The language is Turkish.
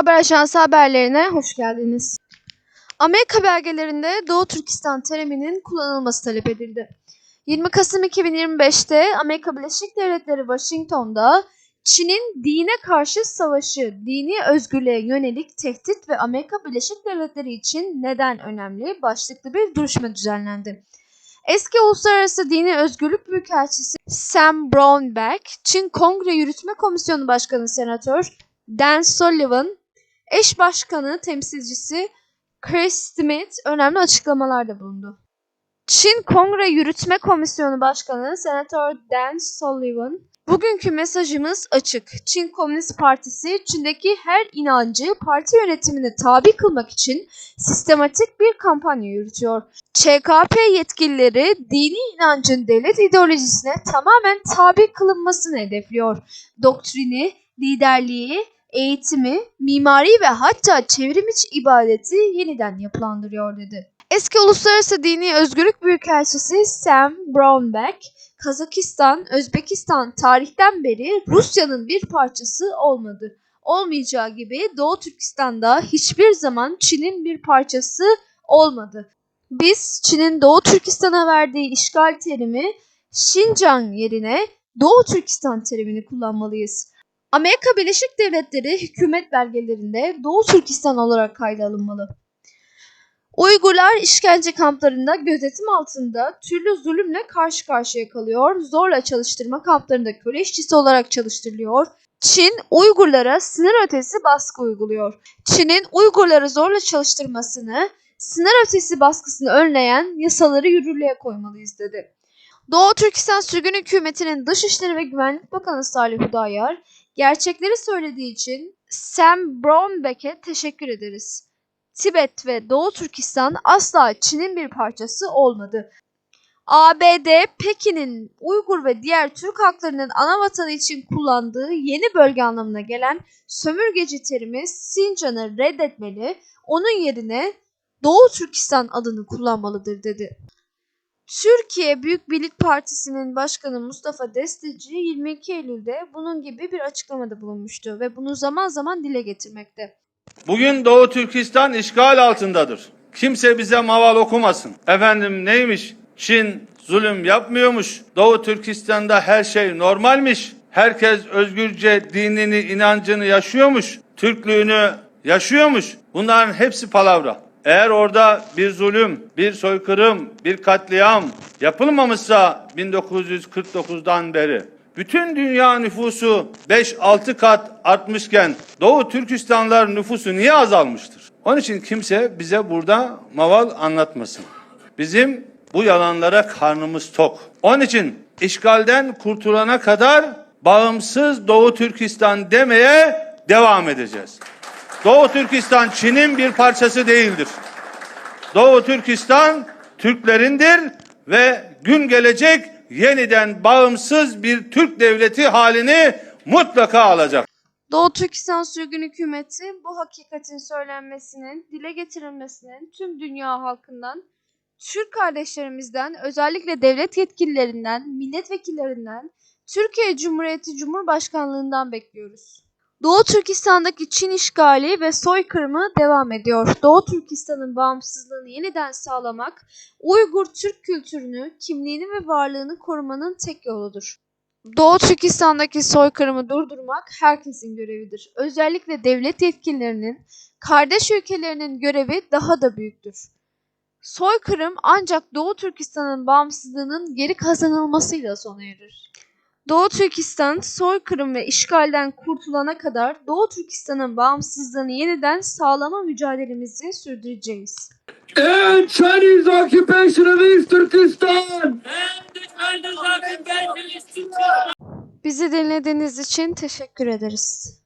Haber Ajansı haberlerine hoş geldiniz. Amerika belgelerinde Doğu Türkistan teriminin kullanılması talep edildi. 20 Kasım 2025'te Amerika Birleşik Devletleri Washington'da Çin'in dine karşı savaşı, dini özgürlüğe yönelik tehdit ve Amerika Birleşik Devletleri için neden önemli başlıklı bir duruşma düzenlendi. Eski Uluslararası Dini Özgürlük Büyükelçisi Sam Brownback, Çin Kongre Yürütme Komisyonu Başkanı Senatör Dan Sullivan, eş başkanı temsilcisi Chris Smith önemli açıklamalarda bulundu. Çin Kongre Yürütme Komisyonu Başkanı Senatör Dan Sullivan, bugünkü mesajımız açık. Çin Komünist Partisi, Çin'deki her inancı parti yönetimine tabi kılmak için sistematik bir kampanya yürütüyor. ÇKP yetkilileri dini inancın devlet ideolojisine tamamen tabi kılınmasını hedefliyor. Doktrini, liderliği, eğitimi, mimari ve hatta çevrimiçi ibadeti yeniden yapılandırıyor dedi. Eski Uluslararası Dini Özgürlük Büyükelçisi Sam Brownback, Kazakistan, Özbekistan tarihten beri Rusya'nın bir parçası olmadı. Olmayacağı gibi Doğu Türkistan'da hiçbir zaman Çin'in bir parçası olmadı. Biz Çin'in Doğu Türkistan'a verdiği işgal terimi Şincan yerine Doğu Türkistan terimini kullanmalıyız. Amerika Birleşik Devletleri hükümet belgelerinde Doğu Türkistan olarak kayda alınmalı. Uygurlar işkence kamplarında gözetim altında türlü zulümle karşı karşıya kalıyor, zorla çalıştırma kamplarında köle işçisi olarak çalıştırılıyor. Çin, Uygurlara sınır ötesi baskı uyguluyor. Çin'in Uygurları zorla çalıştırmasını, sınır ötesi baskısını önleyen yasaları yürürlüğe koymalıyız dedi. Doğu Türkistan Sürgün Hükümeti'nin Dışişleri ve Güvenlik Bakanı Salih Hudayar, gerçekleri söylediği için Sam Brownback'e teşekkür ederiz. Tibet ve Doğu Türkistan asla Çin'in bir parçası olmadı. ABD, Pekin'in Uygur ve diğer Türk halklarının anavatanı için kullandığı yeni bölge anlamına gelen sömürgeci terimi Sincan'ı reddetmeli, onun yerine Doğu Türkistan adını kullanmalıdır dedi. Türkiye Büyük Birlik Partisi'nin başkanı Mustafa Desteci 22 Eylül'de bunun gibi bir açıklamada bulunmuştu ve bunu zaman zaman dile getirmekte. Bugün Doğu Türkistan işgal altındadır. Kimse bize maval okumasın. Efendim neymiş? Çin zulüm yapmıyormuş. Doğu Türkistan'da her şey normalmiş. Herkes özgürce dinini, inancını yaşıyormuş. Türklüğünü yaşıyormuş. Bunların hepsi palavra. Eğer orada bir zulüm, bir soykırım, bir katliam yapılmamışsa 1949'dan beri bütün dünya nüfusu 5-6 kat artmışken Doğu Türkistanlılar nüfusu niye azalmıştır? Onun için kimse bize burada maval anlatmasın. Bizim bu yalanlara karnımız tok. Onun için işgalden kurtulana kadar bağımsız Doğu Türkistan demeye devam edeceğiz. Doğu Türkistan Çin'in bir parçası değildir. Doğu Türkistan Türklerindir ve gün gelecek yeniden bağımsız bir Türk devleti halini mutlaka alacak. Doğu Türkistan Sürgün Hükümeti bu hakikatin söylenmesinin, dile getirilmesinin tüm dünya halkından, Türk kardeşlerimizden, özellikle devlet yetkililerinden, milletvekillerinden, Türkiye Cumhuriyeti Cumhurbaşkanlığından bekliyoruz. Doğu Türkistan'daki Çin işgali ve soykırımı devam ediyor. Doğu Türkistan'ın bağımsızlığını yeniden sağlamak, Uygur Türk kültürünü, kimliğini ve varlığını korumanın tek yoludur. Doğu Türkistan'daki soykırımı durdurmak herkesin görevidir. Özellikle devlet yetkililerinin, kardeş ülkelerinin görevi daha da büyüktür. Soykırım ancak Doğu Türkistan'ın bağımsızlığının geri kazanılmasıyla sona erir. Doğu Türkistan soykırım ve işgalden kurtulana kadar Doğu Türkistan'ın bağımsızlığını yeniden sağlama mücadelemizi sürdüreceğiz. And Chinese occupation of East Turkestan! Bizi dinlediğiniz için teşekkür ederiz.